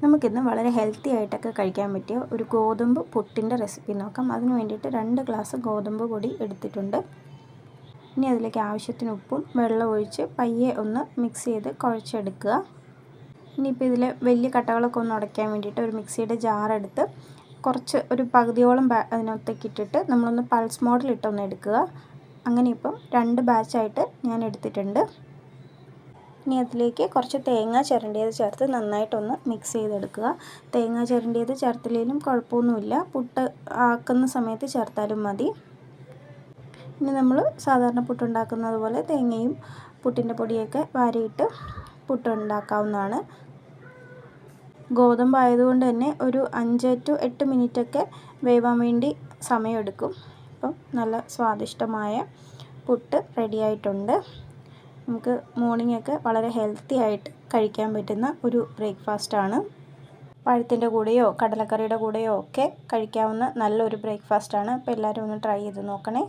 നമുക്കിന്ന് വളരെ ഹെൽത്തി ആയിട്ടൊക്കെ കഴിക്കാൻ പറ്റിയ ഒരു ഗോതമ്പ് പുട്ടിൻ്റെ റെസിപ്പി നോക്കാം. അതിന് വേണ്ടിയിട്ട് 2 ഗ്ലാസ് ഗോതമ്പ് പൊടി എടുത്തിട്ടുണ്ട്. ഇനി അതിലേക്ക് ആവശ്യത്തിന് ഉപ്പും വെള്ളം ഒഴിച്ച് പയ്യെ ഒന്ന് മിക്സ് ചെയ്ത് കുഴച്ചെടുക്കുക. ഇനിയിപ്പോൾ ഇതിൽ വലിയ കട്ടകളൊക്കെ ഒന്ന് ഉടയ്ക്കാൻ വേണ്ടിയിട്ട് ഒരു മിക്സിയുടെ ജാറെടുത്ത് കുറച്ച് ഒരു പകുതിയോളം അതിനകത്തേക്ക് ഇട്ടിട്ട് നമ്മളൊന്ന് പൾസ് മോഡിലിട്ടൊന്ന് എടുക്കുക. അങ്ങനെ ഇപ്പം 2 ബാച്ചായിട്ട് ഞാൻ എടുത്തിട്ടുണ്ട്. ഇനി അതിലേക്ക് കുറച്ച് തേങ്ങ ചിരണ്ടിയത് ചേർത്ത് നന്നായിട്ടൊന്ന് മിക്സ് ചെയ്തെടുക്കുക. തേങ്ങ ചിരണ്ടിയത് ചേർത്തില്ലെങ്കിലും കുഴപ്പമൊന്നുമില്ല, പുട്ട് ആക്കുന്ന സമയത്ത് ചേർത്താലും മതി. ഇനി നമ്മൾ സാധാരണ പുട്ടുണ്ടാക്കുന്നത് പോലെ തേങ്ങയും പുട്ടിൻ്റെ പൊടിയൊക്കെ വാരിയിട്ട് പുട്ടുണ്ടാക്കാവുന്നതാണ്. ഗോതമ്പ് ആയതുകൊണ്ട് തന്നെ ഒരു 5 to 8 മിനിറ്റൊക്കെ വേവാൻ വേണ്ടി സമയമെടുക്കും. അപ്പം നല്ല സ്വാദിഷ്ടമായ പുട്ട് റെഡി ആയിട്ടുണ്ട്. നമുക്ക് മോർണിംഗൊക്കെ വളരെ ഹെൽത്തി ആയിട്ട് കഴിക്കാൻ പറ്റുന്ന ഒരു ബ്രേക്ക്ഫാസ്റ്റാണ്. പഴത്തിൻ്റെ കൂടെയോ കടലക്കറിയുടെ കൂടെയോ ഒക്കെ കഴിക്കാവുന്ന നല്ലൊരു ബ്രേക്ക്ഫാസ്റ്റാണ്. അപ്പോൾ എല്ലാവരും ഒന്ന് ട്രൈ ചെയ്ത് നോക്കണേ.